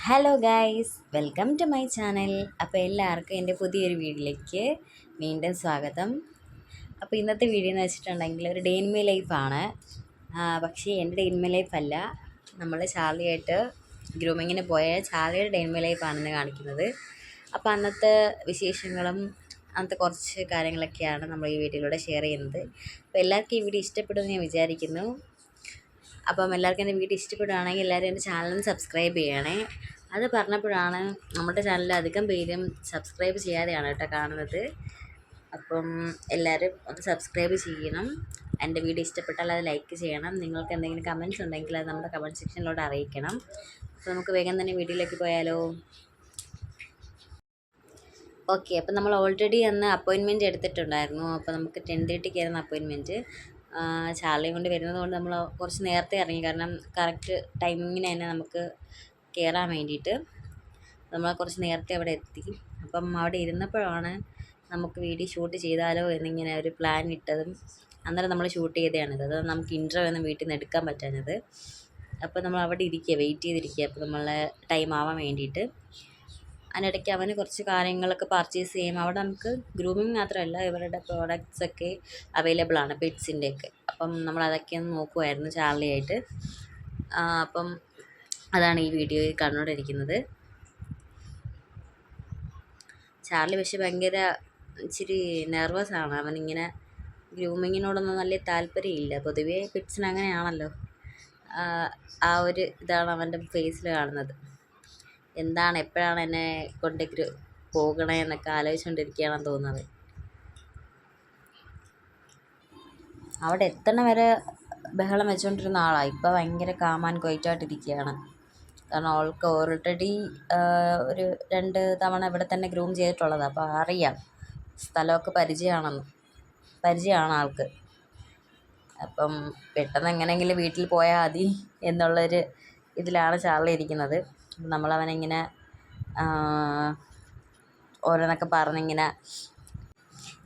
Hello guys, welcome to my channel. അപ്പോൾ എല്ലാവർക്കും എൻ്റെ പുതിയൊരു വീഡിയോയിലേക്ക് വീണ്ടും സ്വാഗതം. അപ്പോൾ ഇന്നത്തെ വീഡിയോ എന്ന് വെച്ചിട്ടുണ്ടെങ്കിൽ ഒരു ഡേ ഇൻ മൈ ലൈഫാണ്. പക്ഷേ എൻ്റെ ഡേ ഇൻ മൈ ലൈഫ് അല്ല, നമ്മൾ ചാർലിയായിട്ട് ഗ്രൂമിങ്ങിന് പോയ ചാർലിയുടെ ഡേ ഇൻ മൈ ലൈഫാണെന്ന് കാണിക്കുന്നത്. അപ്പോൾ അന്നത്തെ വിശേഷങ്ങളും അങ്ങനത്തെ കുറച്ച് കാര്യങ്ങളൊക്കെയാണ് നമ്മൾ ഈ വീഡിയോയിലൂടെ ഷെയർ ചെയ്യുന്നത്. അപ്പോൾ എല്ലാവർക്കും ഈ വീഡിയോ ഇഷ്ടപ്പെടുമെന്ന് ഞാൻ വിചാരിക്കുന്നു. അപ്പം എല്ലാവർക്കും എൻ്റെ വീഡിയോ ഇഷ്ടപ്പെടുകയാണെങ്കിൽ എല്ലാവരും എൻ്റെ ചാനലിന് സബ്സ്ക്രൈബ് ചെയ്യണേ. അത് പറഞ്ഞപ്പോഴാണ് നമ്മുടെ ചാനലിൽ അധികം പേരും സബ്സ്ക്രൈബ് ചെയ്യാതെയാണ് കേട്ടോ കാണുന്നത്. അപ്പം എല്ലാവരും ഒന്ന് സബ്സ്ക്രൈബ് ചെയ്യണം. എൻ്റെ വീഡിയോ ഇഷ്ടപ്പെട്ടാൽ അത് ലൈക്ക് ചെയ്യണം. നിങ്ങൾക്ക് എന്തെങ്കിലും കമൻറ്റ്സ് ഉണ്ടെങ്കിൽ അത് നമ്മുടെ കമൻറ്റ് സെക്ഷനിലൂടെ അറിയിക്കണം. അപ്പോൾ നമുക്ക് വേഗം തന്നെ വീഡിയോയിലേക്ക് പോയാലോ. ഓക്കെ, അപ്പം നമ്മൾ ഓൾറെഡി അന്ന് അപ്പോയിൻമെൻറ്റ് എടുത്തിട്ടുണ്ടായിരുന്നു. അപ്പോൾ നമുക്ക് 10:30-ക്കായിരുന്നു അപ്പോയിൻമെൻറ്റ്. ചാർലിയും കൊണ്ട് വരുന്നത് കൊണ്ട് നമ്മൾ കുറച്ച് നേരത്തെ ഇറങ്ങി, കാരണം കറക്റ്റ് ടൈമിങ്ങിന് തന്നെ നമുക്ക് കയറാൻ വേണ്ടിയിട്ട് നമ്മൾ കുറച്ച് നേരത്തെ അവിടെ എത്തി. അപ്പം അവിടെ ഇരുന്നപ്പോഴാണ് നമുക്ക് വീഡിയോ ഷൂട്ട് ചെയ്താലോ എന്നിങ്ങനെ ഒരു പ്ലാൻ ഇട്ടതും അന്നേരം നമ്മൾ ഷൂട്ട് ചെയ്തതാണിത്. അത് നമുക്ക് ഇൻട്രോ ഒന്നും വീട്ടിൽ നിന്ന് എടുക്കാൻ പറ്റാഞ്ഞത്. അപ്പോൾ നമ്മൾ അവിടെ ഇരിക്കുക, വെയിറ്റ് ചെയ്തിരിക്കുക, അപ്പോൾ നമ്മളെ ടൈം ആവാൻ വേണ്ടിയിട്ട്. അതിനിടയ്ക്ക് അവന് കുറച്ച് കാര്യങ്ങളൊക്കെ പർച്ചേസ് ചെയ്യും. അവിടെ നമുക്ക് ഗ്രൂമിങ് മാത്രമല്ല, ഇവരുടെ പ്രോഡക്റ്റ്സ് ഒക്കെ അവൈലബിൾ ആണ്, പെറ്റ്സിൻ്റെയൊക്കെ. അപ്പം നമ്മൾ അതൊക്കെ ഒന്ന് നോക്കുമായിരുന്നു ചാർലിയായിട്ട്. അപ്പം അതാണ് ഈ വീഡിയോയിൽ കണ്ടുകൊണ്ടിരിക്കുന്നത്. ചാർലി പക്ഷെ ഭയങ്കര ഇച്ചിരി നെർവസാണ്. അവനിങ്ങനെ ഗ്രൂമിങ്ങിനോടൊന്നും വലിയ താല്പര്യമില്ല. പൊതുവേ പെറ്റ്സിന് അങ്ങനെയാണല്ലോ. ആ ഒരു ഇതാണ് അവൻ്റെ ഫേസിൽ കാണുന്നത്. എന്താണ് എപ്പോഴാണ് എന്നെ കൊണ്ട് പോകണേ എന്നൊക്കെ ആലോചിച്ചുകൊണ്ടിരിക്കുകയാണെന്ന് തോന്നുന്നത്. അവിടെ എത്തണ വരെ ബഹളം വെച്ചുകൊണ്ടിരുന്ന ആളാണ്. ഇപ്പോൾ ഭയങ്കര കാം ആൻഡ് ക്വൈറ്റായിട്ടിരിക്കുകയാണ്. കാരണം അവൾക്ക് ഓൾറെഡി ഒരു 2 തവണ ഇവിടെ തന്നെ ഗ്രൂം ചെയ്തിട്ടുള്ളതാണ്. അപ്പോൾ അറിയാം, സ്ഥലമൊക്കെ പരിചയമാണ് ആൾക്ക്. അപ്പം പെട്ടെന്ന് എങ്ങനെയെങ്കിലും വീട്ടിൽ പോയാൽ മതി എന്നുള്ളൊരു ഇതിലാണ് ചാർലി ഇരിക്കുന്നത്. നമ്മളവനിങ്ങനെ ഓരോന്നൊക്കെ പറഞ്ഞിങ്ങനെ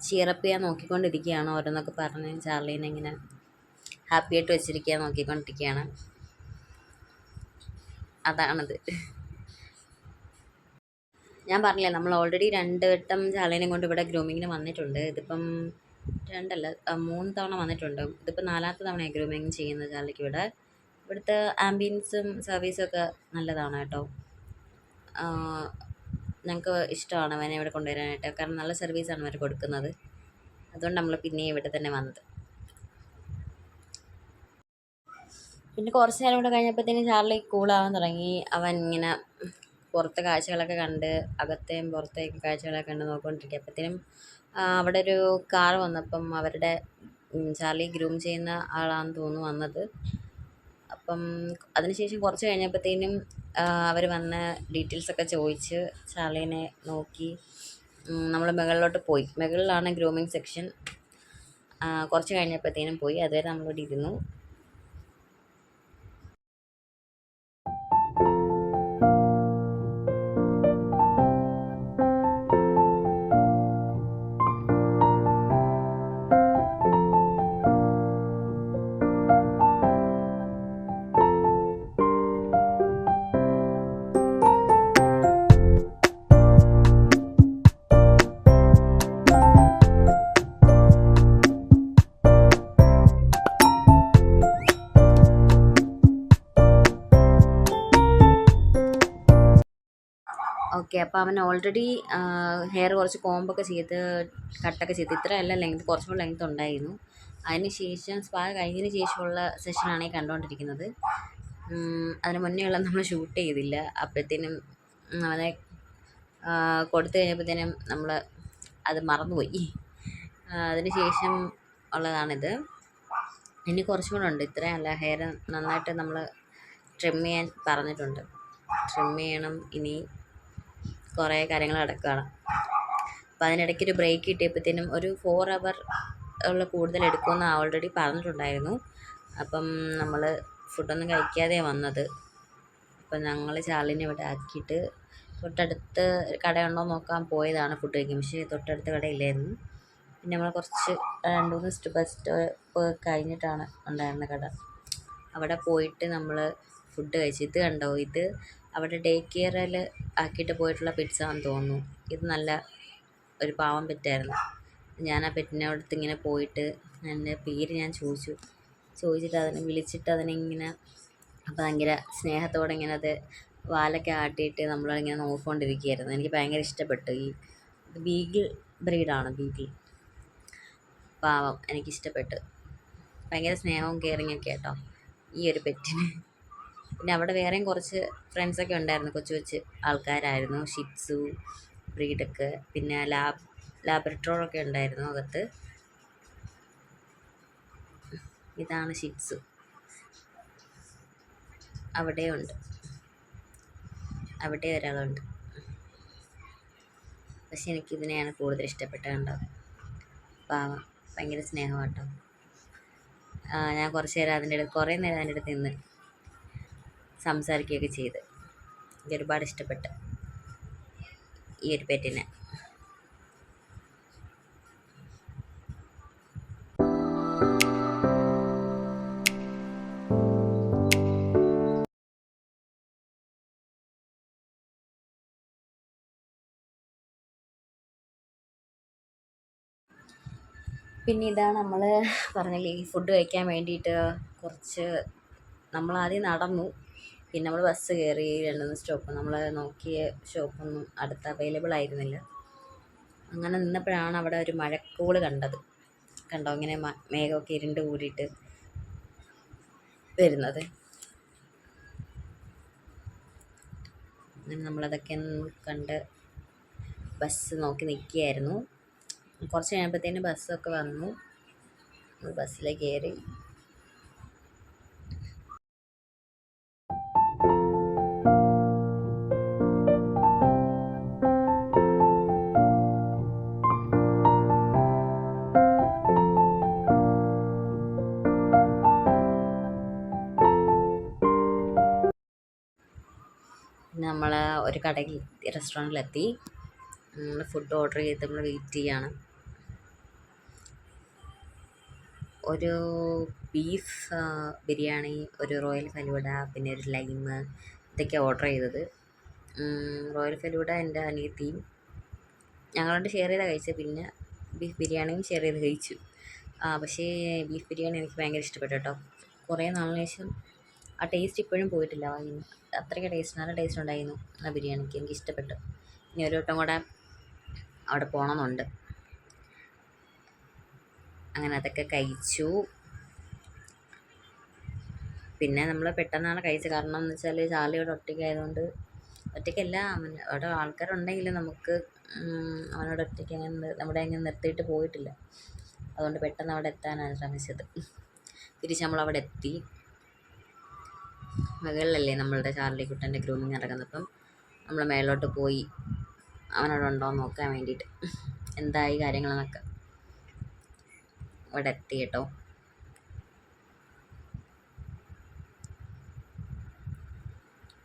ചീറപ്പ് ചെയ്യാൻ നോക്കിക്കൊണ്ടിരിക്കുകയാണ്. ഓരോന്നൊക്കെ പറഞ്ഞ് ചാർലീനെ ഇങ്ങനെ ഹാപ്പി ആയിട്ട് വെച്ചിരിക്കുക, നോക്കിക്കൊണ്ടിരിക്കുകയാണ്. അതാണത്. ഞാൻ പറഞ്ഞില്ലേ, നമ്മൾ ഓൾറെഡി 2 വട്ടം ചാർലീനെ കൊണ്ട് ഇവിടെ ഗ്രൂമിങ്ങിന് വന്നിട്ടുണ്ട്. ഇതിപ്പം 2 അല്ല 3 തവണ വന്നിട്ടുണ്ട്. ഇതിപ്പോൾ 4ാമത്തെ തവണയാണ് ഗ്രൂമിങ് ചെയ്യുന്നത് ചാർലിക്ക് ഇവിടെ. ഇവിടുത്തെ ആംബിയൻസും സർവീസും ഒക്കെ നല്ലതാണ് കേട്ടോ. ഞങ്ങൾക്ക് ഇഷ്ടമാണ് അവനെ ഇവിടെ കൊണ്ടുവരാനായിട്ട്, കാരണം നല്ല സർവീസാണ് അവർ കൊടുക്കുന്നത്. അതുകൊണ്ട് നമ്മൾ പിന്നെയും ഇവിടെ തന്നെ വന്നത്. പിന്നെ കുറച്ച് നേരം കൂടെ കഴിഞ്ഞപ്പോഴത്തേനും ചാർലി കൂളാവാൻ തുടങ്ങി. അവൻ ഇങ്ങനെ പുറത്തെ കാഴ്ചകളൊക്കെ കണ്ട്, അകത്തെയും പുറത്തേക്ക് കാഴ്ചകളൊക്കെ കണ്ട് നോക്കിക്കൊണ്ടിരിക്കുക. അവിടെ ഒരു കാർ വന്നപ്പം അവരുടെ ചാർലി ഗ്രൂം ചെയ്യുന്ന ആളാണെന്ന് തോന്നുന്നു വന്നത്. അപ്പം അതിനുശേഷം കുറച്ച് കഴിഞ്ഞപ്പോഴത്തേനും അവർ വന്ന ഡീറ്റെയിൽസൊക്കെ ചോദിച്ച് ചാർലീനെ നോക്കി നമ്മൾ മുകളിലോട്ട് പോയി. മുകളിലാണ് ഗ്രൂമിങ് സെക്ഷൻ. കുറച്ച് കഴിഞ്ഞപ്പോഴത്തേനും പോയി. അതുവരെ നമ്മളിവിടെ ഇരുന്നു. ഓക്കെ, അപ്പോൾ അവൻ ഓൾറെഡി ഹെയർ കുറച്ച് കോമ്പൊക്കെ ചെയ്ത് കട്ടൊക്കെ ചെയ്ത്, ഇത്രയല്ല ലെങ്ത്, കുറച്ചും കൂടെ ലെങ്ത് ഉണ്ടായിരുന്നു. അതിന് ശേഷം സ്പാ കഴിഞ്ഞതിന് ശേഷമുള്ള സെഷനാണ് ഈ കണ്ടുകൊണ്ടിരിക്കുന്നത്. അതിന് മുന്നേ ഉള്ള നമ്മൾ ഷൂട്ട് ചെയ്തില്ല. അപ്പോഴത്തേനും അവനെ കൊടുത്തു കഴിഞ്ഞപ്പോഴത്തേനും നമ്മൾ അത് മറന്നുപോയി. അതിന് ശേഷം ഉള്ളതാണിത്. ഇനി കുറച്ചും കൂടെ ഉണ്ട്. ഇത്രയല്ല, ഹെയർ നന്നായിട്ട് നമ്മൾ ട്രിം ചെയ്യാൻ പറഞ്ഞിട്ടുണ്ട്. ട്രിം ചെയ്യണം. ഇനി കുറേ കാര്യങ്ങൾ നടക്കുകയാണ്. അപ്പോൾ അതിനിടയ്ക്കൊരു ബ്രേക്ക് കിട്ടിയപ്പോഴത്തേനും ഒരു 4 അവർ കൂടുതൽ എടുക്കുമെന്ന് ഓൾറെഡി പറഞ്ഞിട്ടുണ്ടായിരുന്നു. അപ്പം നമ്മൾ ഫുഡൊന്നും കഴിക്കാതെ വന്നത്. അപ്പം ഞങ്ങൾ ചാർലിനെ ഇവിടെ ആക്കിയിട്ട് തൊട്ടടുത്ത് കടയുണ്ടോ നോക്കാൻ പോയതാണ് ഫുഡ് കഴിക്കും. പക്ഷേ തൊട്ടടുത്ത് കടയില്ലായിരുന്നു. പിന്നെ നമ്മൾ കുറച്ച് 2-3 ബസ് സ്റ്റോപ്പ് കഴിഞ്ഞിട്ടാണ് ഉണ്ടായിരുന്ന കട. അവിടെ പോയിട്ട് നമ്മൾ ഫുഡ് കഴിച്ചു. ഇത് കണ്ടോ, ഇത് അവിടെ ഡേ കെയറിൽ ആക്കിയിട്ട് പോയിട്ടുള്ള പെറ്റ്സ് ആണെന്ന് തോന്നുന്നു. ഇത് നല്ല ഒരു പാവം പെറ്റായിരുന്നു. ഞാൻ ആ പെറ്റിനോടത്ത് ഇങ്ങനെ പോയിട്ട് എൻ്റെ പേര് ഞാൻ ചോദിച്ചിട്ട് അതിനെ വിളിച്ചിട്ട് അതിനിങ്ങനെ ഭയങ്കര സ്നേഹത്തോടെ ഇങ്ങനെ അത് വാലൊക്കെ ആട്ടിയിട്ട് നമ്മളിങ്ങനെ നോക്കിക്കൊണ്ടിരിക്കുകയായിരുന്നു. എനിക്ക് ഭയങ്കര ഇഷ്ടപ്പെട്ടു. ബീഗിൾ ബ്രീഡാണ്, ബീഗിൾ. പാവം, എനിക്കിഷ്ടപ്പെട്ടു. ഭയങ്കര സ്നേഹവും കെയറിങ് ഒക്കെ കേട്ടോ ഈ ഒരു പെറ്റിന്. പിന്നെ അവിടെ വേറെയും കുറച്ച് ഫ്രണ്ട്സൊക്കെ ഉണ്ടായിരുന്നു, കൊച്ചു കൊച്ചു ആൾക്കാരായിരുന്നു. ഷിറ്റ്സു ബ്രീഡൊക്കെ, പിന്നെ ലാബ്രഡോറൊക്കെ ഉണ്ടായിരുന്നു അകത്ത്. ഇതാണ് ഷിറ്റ്സു. അവിടെയുണ്ട്, അവിടെ ഒരാളുണ്ട്. പക്ഷെ എനിക്കിതിനെയാണ് കൂടുതൽ ഇഷ്ടപ്പെട്ടത്. കണ്ടോ, പാവം, ഭയങ്കര സ്നേഹമാണ് കേട്ടോ. ഞാൻ കുറേ നേരം അതിൻ്റെ അടുത്ത് നിന്ന് സംസാരിക്കുകയൊക്കെ ചെയ്ത്. എനിക്ക് ഒരുപാട് ഇഷ്ടപ്പെട്ടു ഈ ഒരു പെറ്റിനെ. പിന്നെ ഇതാണ് നമ്മൾ പറഞ്ഞില്ലേ, ഈ ഫുഡ് കഴിക്കാൻ വേണ്ടിയിട്ട് നമ്മളാദ്യം നടന്നു. പിന്നെ നമ്മൾ ബസ് കയറി 2-3 സ്റ്റോപ്പ്. നമ്മൾ നോക്കിയ ഷോപ്പൊന്നും അടുത്ത് അവൈലബിൾ ആയിരുന്നില്ല. അങ്ങനെ നിന്നപ്പോഴാണ് അവിടെ ഒരു മഴക്കോള് കണ്ടത്. കണ്ടോ, ഇങ്ങനെ മേഘമൊക്കെ ഇരുണ്ട് കൂടിയിട്ട് വരുന്നത്. അങ്ങനെ നമ്മളതൊക്കെ കണ്ട് ബസ് നോക്കി നിൽക്കുകയായിരുന്നു. കുറച്ച് കഴിയുമ്പോഴത്തേന് ബസ്സൊക്കെ വന്നു. ബസ്സിലേക്ക് കയറി. പിന്നെ നമ്മൾ ഒരു റെസ്റ്റോറൻറ്റിലെത്തി. നമ്മൾ ഫുഡ് ഓർഡർ ചെയ്ത് നമ്മൾ വെയിറ്റ് ചെയ്യാണ്. ഒരു ബീഫ് ബിരിയാണി, ഒരു റോയൽ ഫലൂഡ, പിന്നെ ഒരു ലൈമ്, ഇതൊക്കെ ഓർഡർ ചെയ്തത്. റോയൽ ഫലൂഡ എൻ്റെ അനിയത്തിയും ഞങ്ങളോട് ഷെയർ ചെയ്താണ് കഴിച്ചത്. പിന്നെ ബീഫ് ബിരിയാണിയും ഷെയർ ചെയ്ത് കഴിച്ചു. പക്ഷേ ബീഫ് ബിരിയാണി എനിക്ക് ഭയങ്കര ഇഷ്ടപ്പെട്ടു കേട്ടോ. കുറേ നാളിന് ശേഷം ആ ടേസ്റ്റ് ഇപ്പോഴും പോയിട്ടില്ല. അത്രയ്ക്ക് നല്ല ടേസ്റ്റ് ഉണ്ടായിരുന്നു ആ ബിരിയാണിക്ക്. എനിക്ക് ഇഷ്ടപ്പെട്ടു. ഇനി ഒരു വട്ടം കൂടെ അവിടെ പോകണമെന്നുണ്ട്. അങ്ങനെ അതൊക്കെ കഴിച്ചു. പിന്നെ നമ്മൾ പെട്ടെന്നാണ് കഴിച്ചത്. കാരണം എന്ന് വെച്ചാൽ ചാർലിയോട് ഒറ്റയ്ക്കായതുകൊണ്ട്, ഒറ്റയ്ക്കല്ല, അവിടെ ആൾക്കാരുണ്ടെങ്കിലും നമുക്ക് അവനോട് ഒറ്റയ്ക്ക് നമ്മുടെ അങ്ങനെ നിർത്തിയിട്ട് പോയിട്ടില്ല. അതുകൊണ്ട് പെട്ടെന്ന് അവിടെ എത്താനാണ് ശ്രമിച്ചത്. തിരിച്ച് നമ്മളവിടെ എത്തി. മുകളിലല്ലേ നമ്മളുടെ ചാർലിക്കുട്ടൻ്റെ ഗ്രൂമിങ് നടക്കുന്നത്. അപ്പം നമ്മൾ മേലോട്ട് പോയി അവനോട് ഉണ്ടോ എന്ന് നോക്കാൻ വേണ്ടിയിട്ട് എന്തായി കാര്യങ്ങളെന്നൊക്കെ. അവിടെ എത്തി കേട്ടോ.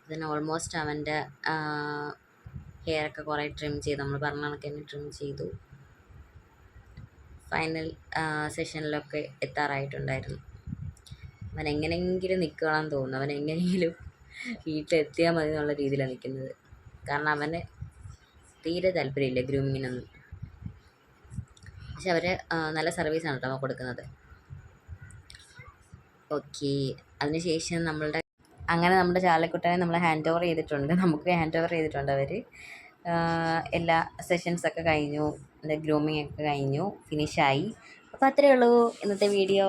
ഇതിന് ഓൾമോസ്റ്റ് അവൻ്റെ ഹെയറൊക്കെ കുറേ ട്രിം ചെയ്തു. നമ്മൾ പറഞ്ഞ കണക്ക് തന്നെ ട്രിം ചെയ്തു. ഫൈനൽ സെഷനിലൊക്കെ എത്താറായിട്ടുണ്ടായിരുന്നു. അവൻ എങ്ങനെയെങ്കിലും നിൽക്കുകയാണെന്ന് തോന്നുന്നു. അവൻ എങ്ങനെയെങ്കിലും വീട്ടിലെത്തിയാൽ മതി എന്നുള്ള രീതിയിലാണ് നിൽക്കുന്നത്. കാരണം അവന് തീരെ താല്പര്യമില്ല ഗ്രൂമിങ്ങിനൊന്നും. പക്ഷെ അവർ നല്ല സർവീസാണ് കേട്ടോ കൊടുക്കുന്നത്. ഓക്കെ, അതിനുശേഷം അങ്ങനെ നമ്മുടെ ചാലക്കുട്ടനെ നമ്മൾ ഹാൻഡ് ഓവർ ചെയ്തിട്ടുണ്ട്. നമുക്ക് ഹാൻഡ് ഓവർ ചെയ്തിട്ടുണ്ട് അവർ. എല്ലാ സെഷൻസൊക്കെ കഴിഞ്ഞു, ഗ്രൂമിങ് ഒക്കെ കഴിഞ്ഞു, ഫിനിഷായി. അപ്പോൾ അത്രയേ ഉള്ളൂ ഇന്നത്തെ വീഡിയോ.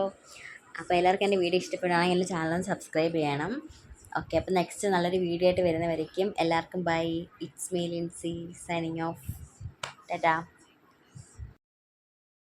അപ്പോൾ എല്ലാവർക്കും എൻ്റെ വീഡിയോ ഇഷ്ടപ്പെടുകയാണെങ്കിൽ എൻ്റെ ചാനൽ സബ്സ്ക്രൈബ് ചെയ്യണം. ഓക്കെ, അപ്പോൾ നെക്സ്റ്റ് നല്ലൊരു വീഡിയോ ആയിട്ട് വരുന്നവരേക്കും എല്ലാവർക്കും bye. It's me Lincy signing off. Tata.